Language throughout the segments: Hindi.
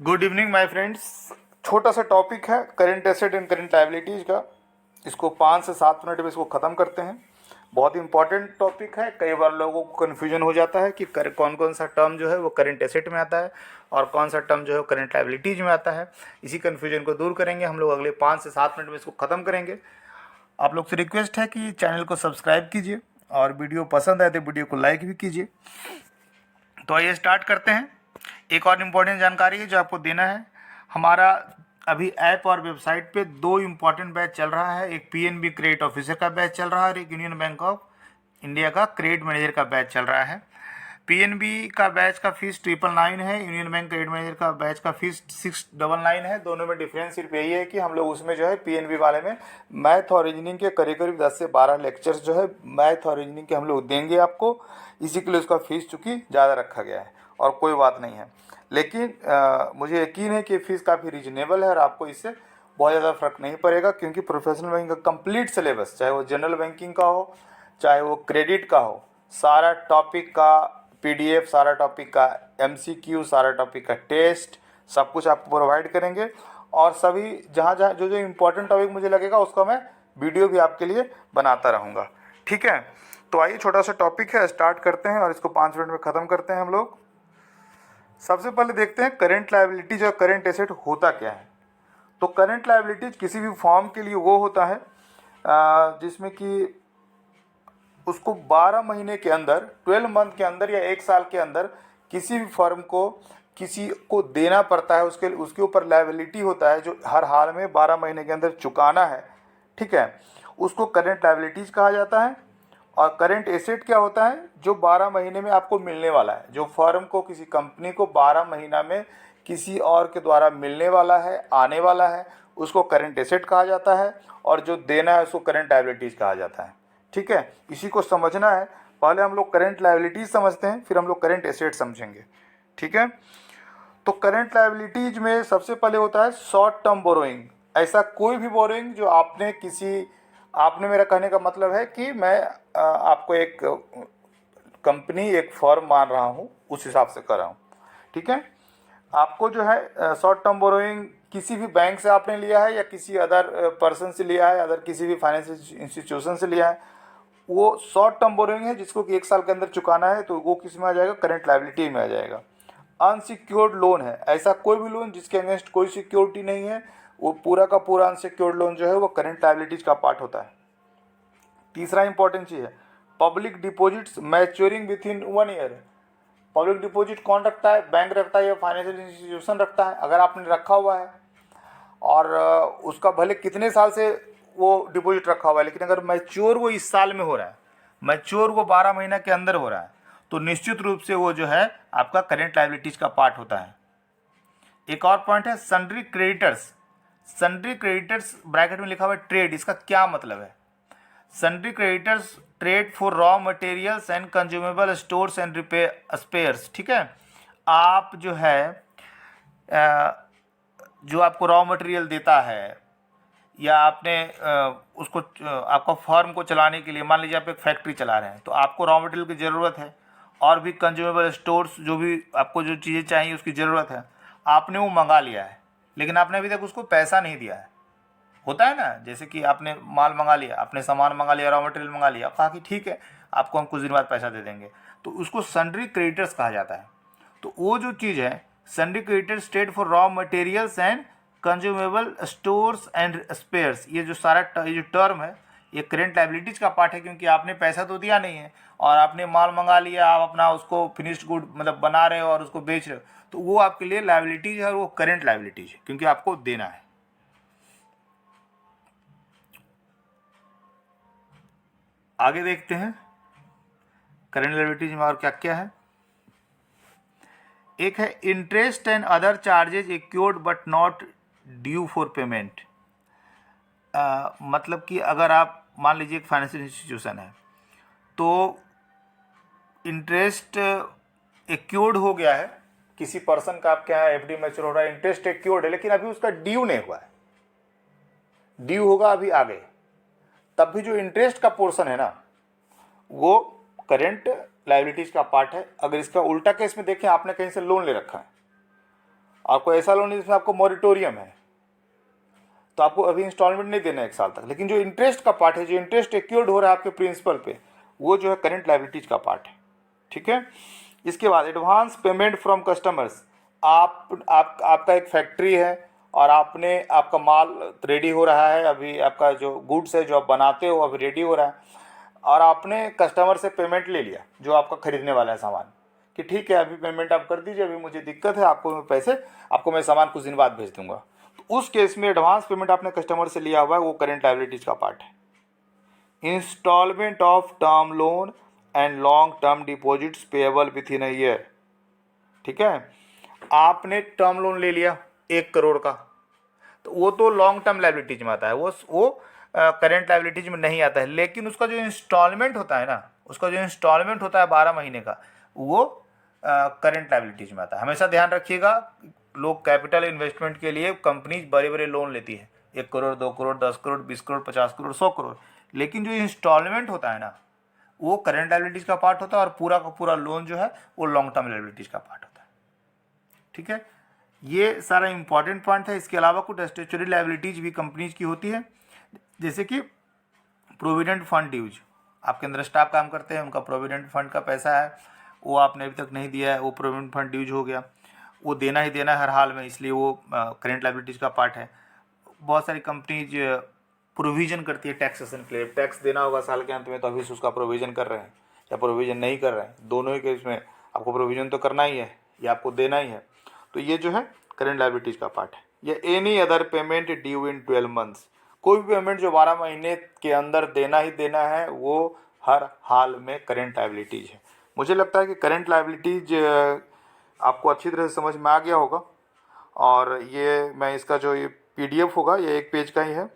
Good evening my friends. छोटा सा टॉपिक है current asset and current liabilities का। इसको 5 से 7 मिनट में इसको ख़त्म करते हैं। बहुत इंपॉर्टेंट टॉपिक है। कई बार लोगों को कन्फ्यूजन हो जाता है कि कौन कौन सा टर्म जो है वो करेंट एसेट में आता है और कौन सा टर्म जो है वो करेंट लायबिलिटीज़ में आता है। इसी कन्फ्यूजन को दूर करेंगे हम लोग। अगले 5 से 7 मिनट में इसको ख़त्म करेंगे। आप लोग से रिक्वेस्ट है कि चैनल को सब्सक्राइब कीजिए और वीडियो पसंद आए तो वीडियो को लाइक भी कीजिए। तो आइए स्टार्ट करते हैं। एक और इम्पोर्टेंट जानकारी है जो आपको देना है। हमारा अभी ऐप और वेबसाइट पे 2 इम्पॉर्टेंट बैच चल रहा है। एक पीएनबी क्रेडिट ऑफिसर का बैच चल रहा है और एक यूनियन बैंक ऑफ इंडिया का क्रेडिट मैनेजर का बैच चल रहा है। पीएनबी का बैच का फीस 999 है। यूनियन बैंक क्रेडिट मैनेजर का बैच का फीस 699 है। दोनों में डिफरेंस सिर्फ यही है कि हम लोग उसमें जो है पीएनबी वाले में मैथ और रीजनिंग के करीब करीब 10 से 12 लेक्चर्स जो है मैथ और रीजनिंग के हम लोग देंगे आपको। इसी के लिए उसका फीस चूँकि ज़्यादा रखा गया है और कोई बात नहीं है। लेकिन मुझे यकीन है कि फ़ीस काफ़ी रीजनेबल है और आपको इससे बहुत ज़्यादा फ़र्क नहीं पड़ेगा, क्योंकि प्रोफेशनल बैंकिंग का कंप्लीट सिलेबस, चाहे वो जनरल बैंकिंग का हो चाहे वो क्रेडिट का हो, सारा टॉपिक का पीडीएफ, सारा टॉपिक का एमसीक्यू, सारा टॉपिक का टेस्ट, सब कुछ आपको प्रोवाइड करेंगे। और सभी जहाँ जहाँ जो जो इम्पोर्टेंट टॉपिक मुझे लगेगा उसका मैं वीडियो भी आपके लिए बनाता रहूँगा। ठीक है, तो आइए छोटा सा टॉपिक है, स्टार्ट करते हैं और इसको 5 मिनट में ख़त्म करते हैं हम लोग। सबसे पहले देखते हैं करेंट लायबिलिटीज और करेंट एसेट होता क्या है। तो करेंट लायबिलिटीज किसी भी फॉर्म के लिए वो होता है जिसमें कि उसको 12 महीने के अंदर, 12 मंथ के अंदर या 1 साल के अंदर किसी भी फर्म को किसी को देना पड़ता है। उसके ऊपर लायबिलिटी होता है जो हर हाल में 12 महीने के अंदर चुकाना है। ठीक है, उसको करेंट लायबिलिटीज कहा जाता है। और करेंट एसेट क्या होता है? जो 12 महीने में आपको मिलने वाला है, जो फर्म को, किसी कंपनी को 12 महीना में किसी और के द्वारा मिलने वाला है, आने वाला है, उसको करेंट एसेट कहा जाता है। और जो देना है उसको करेंट लायबिलिटीज कहा जाता है। ठीक है, इसी को समझना है। पहले हम लोग करेंट लायबिलिटीज समझते हैं, फिर हम लोग करेंट एसेट समझेंगे। ठीक है, तो करेंट लायबिलिटीज में सबसे पहले होता है शॉर्ट टर्म बोरोइंग। ऐसा कोई भी बोरोइंग जो आपने मेरा कहने का मतलब है कि मैं आपको एक कंपनी, एक फर्म मान रहा हूँ, उस हिसाब से कर रहा हूँ। ठीक है, आपको जो है शॉर्ट टर्म बोरोइंग किसी भी बैंक से आपने लिया है या किसी अदर पर्सन से लिया है, अदर किसी भी फाइनेंशियल इंस्टीट्यूशन से लिया है, वो शॉर्ट टर्म बोरोइंग है जिसको कि 1 साल के अंदर चुकाना है, तो वो किस में आ जाएगा? करेंट लायबिलिटी में आ जाएगा। अनसिक्योर्ड लोन है, ऐसा कोई भी लोन जिसके अगेंस्ट कोई सिक्योरिटी नहीं है, वो पूरा का पूरा अनसिक्योर्ड लोन जो है वो करेंट लायबिलिटीज का पार्ट होता है। तीसरा इंपॉर्टेंट चीज़ है public deposits maturing with in 1 year. Public deposit कौन रखता है? बैंक रखता है या फाइनेंशियल इंस्टीट्यूशन रखता है। अगर आपने रखा हुआ है और उसका भले कितने साल से वो डिपॉजिट रखा हुआ है, लेकिन अगर मैच्योर वो इस साल में हो रहा है, मैच्योर वो 12 महीना के अंदर हो रहा है, तो निश्चित रूप से वो जो है आपका करेंट लायबिलिटीज का पार्ट होता है। एक और पॉइंट है sundry creditors. Sundry creditors bracket में लिखा हुआ है ट्रेड। इसका क्या मतलब है? Sundry creditors trade for raw materials and consumable stores and repair spares. ठीक है, आप जो है जो आपको रॉ मटेरियल देता है या आपने उसको आपका फर्म को चलाने के लिए, मान लीजिए आप एक फैक्ट्री चला रहे हैं, तो आपको रॉ मटेरियल की ज़रूरत है और भी कंज्यूमेबल स्टोर्स, जो भी आपको जो चीज़ें चाहिए उसकी ज़रूरत है, आपने वो मंगा लिया है, लेकिन आपने अभी तक उसको पैसा नहीं दिया है। होता है ना, जैसे कि आपने माल मंगा लिया, आपने सामान मंगा लिया, रॉ मटेरियल मंगा लिया, कहा कि ठीक है आपको हम कुछ दिन बाद पैसा दे देंगे, तो उसको सन्ड्री क्रेडिटर्स कहा जाता है। तो वो जो चीज़ है sundry creditors trade for raw materials and consumable stores and spheres, ये जो टर्म है ये करेंट लायबिलिटीज का पार्ट है, क्योंकि आपने पैसा तो दिया नहीं है और आपने माल मंगा लिया, आप अपना उसको फिनिश्ड गुड मतलब बना रहे हो और उसको बेच रहे हो, तो वो आपके लिए लायबिलिटीज है और वो करेंट लायबिलिटीज है, क्योंकि आपको देना है। आगे देखते हैं करेंट लायबिलिटीज में और क्या क्या है। एक है interest and other charges accrued but not due for payment. मतलब कि अगर आप मान लीजिए एक फाइनेंशियल इंस्टीट्यूशन है, तो इंटरेस्ट एक्योर्ड हो गया है, किसी पर्सन का आपके यहाँ एफडी मैच्योर हो रहा है, इंटरेस्ट एक्योर्ड है, लेकिन अभी उसका ड्यू नहीं हुआ है, ड्यू होगा अभी आगे, तब भी जो इंटरेस्ट का पोर्शन है ना वो करेंट लायबिलिटीज का पार्ट है। अगर इसका उल्टा केस में देखें, आपने कहीं से लोन ले रखा है आपको ऐसा लोन है जिसमें आपको मॉरिटोरियम है, तो आपको अभी इंस्टॉलमेंट नहीं देना है 1 साल तक, लेकिन जो इंटरेस्ट का पार्ट है, जो इंटरेस्ट एक्यूर्ड हो रहा है आपके प्रिंसिपल पे, वो जो है करंट लायबिलिटीज का पार्ट है। ठीक है। इसके बाद एडवांस पेमेंट फ्रॉम कस्टमर्स। आपका एक फैक्ट्री है और आपका माल रेडी हो रहा है, अभी आपका जो गुड्स है जो आप बनाते हो अभी रेडी हो रहा है, और आपने कस्टमर से पेमेंट ले लिया जो आपका खरीदने वाला है सामान, कि ठीक है अभी पेमेंट आप कर दीजिए, अभी मुझे दिक्कत है, आपको मैं सामान कुछ दिन बाद भेज दूंगा। तो उस केस में एडवांस पेमेंट आपने कस्टमर से लिया हुआ है, वो करंट लायबिलिटीज का पार्ट है। Instalment of term loan and long term deposits payable within a year. ठीक है। आपने टर्म लोन ले लिया 1 करोड़ का, तो वो तो लॉन्ग टर्म लायबिलिटीज में आता है, वो करंट लायबिलिटीज में नहीं आता है, लेकिन उसका जो इंस्टॉलमेंट होता है ना, उसका जो इंस्टॉलमेंट होता है 12 महीने का, वो करंट लायबिलिटीज में आता है। हमेशा ध्यान रखिएगा, लोग कैपिटल इन्वेस्टमेंट के लिए कंपनीज बड़े बड़े लोन लेती है, 1 करोड़, 2 करोड़, 10 करोड़, 20 करोड़, 50 करोड़, 100 करोड़, लेकिन जो इंस्टॉलमेंट होता है ना, वो करंट लायबिलिटीज का पार्ट होता है, और पूरा का पूरा लोन जो है वो लॉन्ग टर्म लायबिलिटीज का पार्ट होता है। ठीक है। ये सारा इंपॉर्टेंट पॉइंट है। इसके अलावा कुछ स्टैट्यूटरी लायबिलिटीज भी कंपनीज की होती है, जैसे कि प्रोविडेंट फंड ड्यूज। आपके अंदर स्टाफ काम करते हैं, उनका प्रोविडेंट फंड का पैसा है, वो आपने अभी तक नहीं दिया है, वो प्रोविडेंट फंड ड्यूज हो गया, वो देना ही देना है हर हाल में, इसलिए वो करंट लायबिलिटीज का पार्ट है। बहुत सारी कंपनीज प्रोविजन करती है टैक्सेशन के लिए, टैक्स देना होगा साल के अंत में, तो अभी से उसका प्रोविजन कर रहे हैं या प्रोविजन नहीं कर रहे हैं, दोनों ही केस में आपको प्रोविजन तो करना ही है या आपको देना ही है, तो ये जो है करंट लायबिलिटीज का पार्ट है। या एनी अदर पेमेंट ड्यू इन 12 मंथ्स। कोई भी पेमेंट जो 12 महीने के अंदर देना ही देना है, वो हर हाल में करंट लायबिलिटीज है। मुझे लगता है कि करंट लायबिलिटीज आपको अच्छी तरह से समझ में आ गया होगा, और ये मैं इसका जो ये PDF होगा, ये 1 पेज का ही है,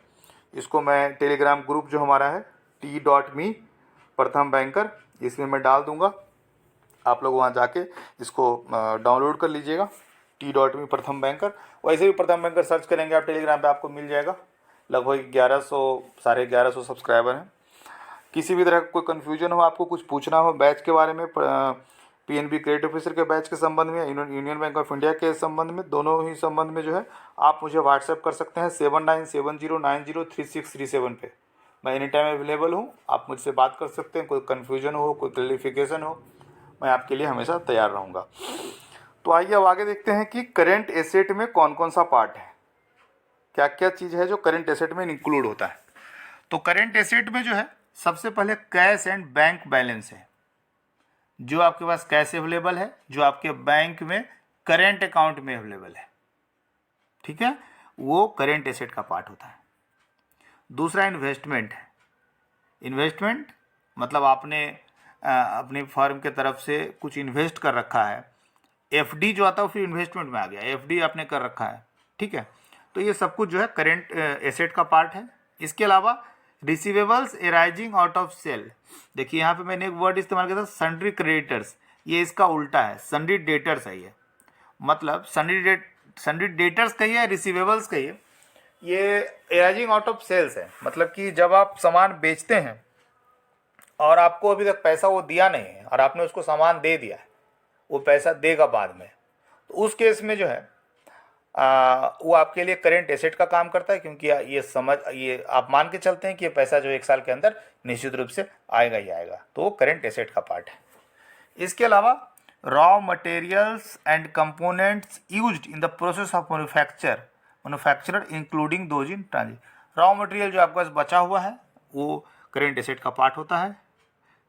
इसको मैं टेलीग्राम ग्रुप जो हमारा है t.me प्रथम बैंकर, इसमें मैं डाल दूंगा, आप लोग वहाँ जाके इसको डाउनलोड कर लीजिएगा, t.me प्रथम बैंकर। वैसे भी प्रथम बैंकर सर्च करेंगे आप टेलीग्राम पे, आपको मिल जाएगा। लगभग 1100 1150 सब्सक्राइबर हैं। किसी भी तरह का कोई कन्फ्यूजन हो, आपको कुछ पूछना हो बैच के बारे में, PNB क्रेडिट ऑफिसर के बैच के संबंध में, यूनियन बैंक ऑफ इंडिया के संबंध में, दोनों ही संबंध में जो है, आप मुझे व्हाट्सएप कर सकते हैं 7970903637 पे। मैं एनी टाइम अवेलेबल हूँ, आप मुझसे बात कर सकते हैं, कोई कन्फ्यूजन हो, कोई क्लैरिफिकेशन हो, मैं आपके लिए हमेशा तैयार रहूँगा। तो आइए अब आगे देखते हैं कि करेंट एसेट में कौन कौन सा पार्ट है, क्या क्या चीज़ है जो करेंट एसेट में इंक्लूड होता है। तो करेंट एसेट में जो है, सबसे पहले कैश एंड बैंक बैलेंस है, जो आपके पास कैश अवेलेबल है, जो आपके बैंक में करेंट अकाउंट में अवेलेबल है। ठीक है, वो करेंट एसेट का पार्ट होता है। दूसरा इन्वेस्टमेंट है। इन्वेस्टमेंट मतलब आपने अपनी फर्म के तरफ से कुछ इन्वेस्ट कर रखा है, FD जो आता है फिर इन्वेस्टमेंट में आ गया, FD आपने कर रखा है। ठीक है, तो ये सब कुछ जो है करेंट एसेट का पार्ट है। इसके अलावा receivables arising out of sale. देखिए यहाँ पे मैंने एक वर्ड इस्तेमाल किया था, सन्ड्री क्रेडिटर्स, ये इसका उल्टा है, सन्ड्री डेटर्स है। ये मतलब सन्ड्री डेटर्स कहिए, रिसीवेबल्स कहिए, ये एराइजिंग आउट ऑफ सेल्स है। मतलब कि जब आप सामान बेचते हैं और आपको अभी तक पैसा वो दिया नहीं है, और आपने उसको सामान दे दिया है, वो पैसा देगा बाद में, तो उस केस में जो है वो आपके लिए करेंट एसेट का काम करता है, क्योंकि ये आप मान के चलते हैं कि ये पैसा जो 1 साल के अंदर निश्चित रूप से आएगा ही आएगा, तो वो करेंट एसेट का पार्ट है। इसके अलावा raw materials and components used in the process of manufacturer including those in transit. Raw material जो आपके पास बचा हुआ है वो करेंट एसेट का पार्ट होता है।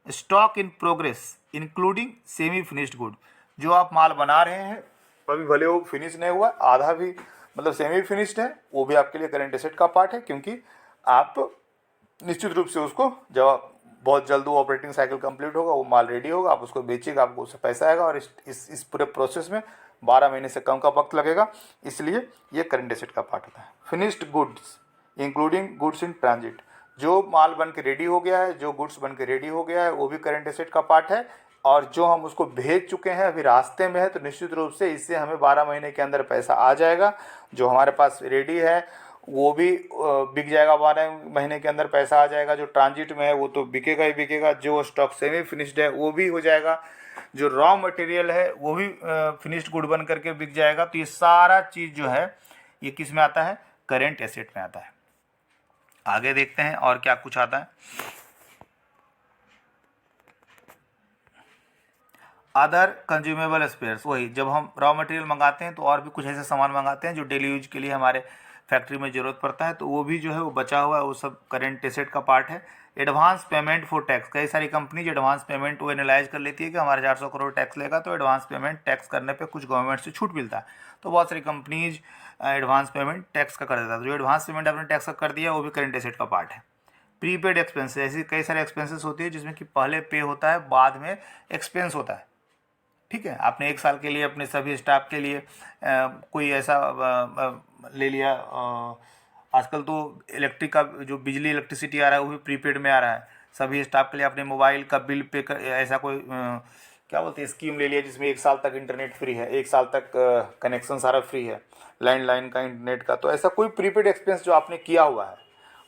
Stock in progress including semi finished good, जो आप माल बना रहे हैं अभी भले वो फिनिश नहीं हुआ, आधा भी मतलब सेमी फिनिश्ड है, वो भी आपके लिए करेंट एसेट का पार्ट है, क्योंकि आप निश्चित रूप से उसको जब बहुत जल्द वो ऑपरेटिंग साइकिल कंप्लीट होगा, वो माल रेडी होगा, आप उसको बेचिएगा, आपको उससे पैसा आएगा, और इस पूरे प्रोसेस में 12 महीने से कम का वक्त लगेगा, इसलिए ये करेंट एसेट का पार्ट होता है। Finished goods including goods in transit, जो माल बन के रेडी हो गया है, जो गुड्स बन के रेडी हो गया है, वो भी करेंट एसेट का पार्ट है। और जो हम उसको भेज चुके हैं अभी रास्ते में है, तो निश्चित रूप से इससे हमें 12 महीने के अंदर पैसा आ जाएगा। जो हमारे पास रेडी है वो भी बिक जाएगा, 12 महीने के अंदर पैसा आ जाएगा। जो ट्रांजिट में है वो तो बिकेगा ही बिकेगा, जो स्टॉक सेमी फिनिश्ड है वो भी हो जाएगा। जो रॉ मटेरियल है वो भी फिनिश्ड गुड बन करके बिक जाएगा। तो ये सारा चीज़ जो है ये किस में आता है, करेंट एसेट में आता है। आगे देखते हैं और क्या कुछ आता है। अदर कंज्यूमेबल स्पेयर्स, वही जब हम रॉ मटेरियल मंगाते हैं तो और भी कुछ ऐसे सामान मंगाते हैं जो डेली यूज के लिए हमारे फैक्ट्री में ज़रूरत पड़ता है, तो वो भी जो है वो बचा हुआ है, वो सब करेंट एसेट का पार्ट है। एडवांस पेमेंट फॉर टैक्स, कई सारी कंपनीज एडवांस पेमेंट वो एनालाइज कर लेती है कि हमारे 400 करोड़ टैक्स लेगा, तो एडवांस पेमेंट टैक्स करने पे कुछ गवर्नमेंट से छूट मिलता है, तो बहुत सारी कंपनीज एडवांस पेमेंट टैक्स का कर देता है। तो जो एडवांस पेमेंट आपने टैक्स का कर दिया वो भी करेंट एसेट का पार्ट है। प्रीपेड एक्सपेंसेस, ऐसी कई सारे एक्सपेंसेस होती है जिसमें कि पहले पे होता है, बाद में एक्सपेंस होता है। ठीक है, आपने 1 साल के लिए अपने सभी स्टाफ के लिए कोई ऐसा ले लिया, आजकल तो इलेक्ट्रिक का जो बिजली इलेक्ट्रिसिटी आ रहा है वो भी प्रीपेड में आ रहा है। सभी स्टाफ के लिए अपने मोबाइल का बिल पे कर, ऐसा कोई क्या बोलते हैं स्कीम ले लिया जिसमें 1 साल तक इंटरनेट फ्री है, 1 साल तक कनेक्शन सारा फ्री है, लैंडलाइन का, इंटरनेट का। तो ऐसा कोई प्रीपेड एक्सपेंस जो आपने किया हुआ है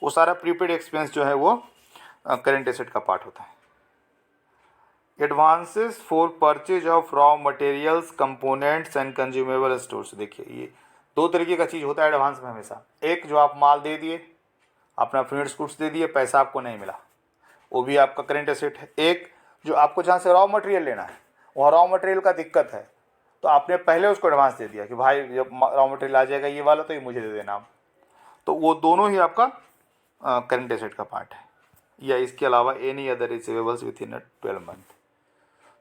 वो सारा प्रीपेड एक्सपेंस जो है वो करेंट एसेट का पार्ट होता है। Advances for purchase of raw materials, components and consumable stores. देखिए ये 2 तरीके का चीज़ होता है एडवांस में हमेशा। एक जो आप माल दे दिए, अपना फिनिश्ड गुड्स दे दिए, पैसा आपको नहीं मिला, वो भी आपका करेंट एसेट है। एक जो आपको जहाँ से रॉ मटेरियल लेना है, वहाँ रॉ मटेरियल का दिक्कत है, तो आपने पहले उसको एडवांस दे दिया कि भाई जब रॉ मटेरियल आ जाएगा ये वाला तो ये मुझे दे देना आप, तो वो दोनों ही आपका करेंट एसेट का पार्ट है। या इसके अलावा any other receivables with in 12 month.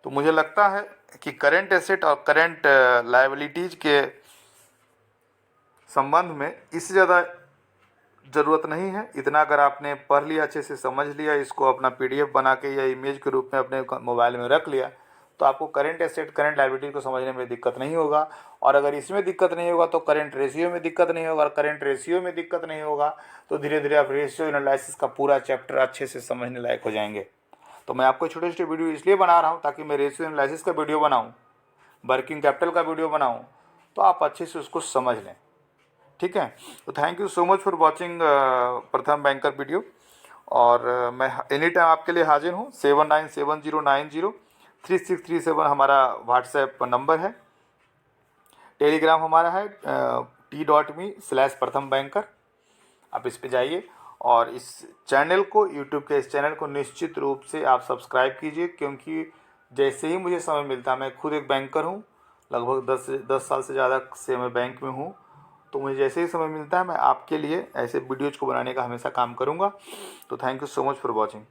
तो मुझे लगता है कि करेंट एसेट और करेंट लायबिलिटीज के संबंध में इससे ज़्यादा ज़रूरत नहीं है। इतना अगर आपने पढ़ लिया, अच्छे से समझ लिया, इसको अपना PDF बना के या इमेज के रूप में अपने मोबाइल में रख लिया, तो आपको करेंट एसेट करेंट लायबिलिटी को समझने में दिक्कत नहीं होगा। और अगर इसमें दिक्कत नहीं होगा तो करेंट रेशियो में दिक्कत नहीं होगा, और करेंट रेशियो में दिक्कत नहीं होगा तो धीरे धीरे आप रेशियो एनालिसिस का पूरा चैप्टर अच्छे से समझने लायक हो जाएंगे। तो मैं आपको छोटे छोटे वीडियो इसलिए बना रहा हूँ ताकि मैं रेशियो एनालिसिस का वीडियो बनाऊँ, वर्किंग कैपिटल का वीडियो बनाऊँ, तो आप अच्छे से उसको समझ लें। ठीक है, तो thank you so much for watching प्रथम बैंकर वीडियो। और मैं एनी टाइम आपके लिए हाजिर हूँ। 7970903637 हमारा व्हाट्सएप नंबर है। टेलीग्राम हमारा है t.me/प्रथम बैंकर। आप इस पे जाइए और इस चैनल को, यूट्यूब के इस चैनल को निश्चित रूप से आप सब्सक्राइब कीजिए, क्योंकि जैसे ही मुझे समय मिलता है, मैं खुद एक बैंकर हूँ, लगभग 10 साल से ज़्यादा से मैं बैंक में हूँ, तो मुझे जैसे ही समय मिलता है मैं आपके लिए ऐसे वीडियोज़ को बनाने का हमेशा काम करूँगा। तो thank you so much for watching.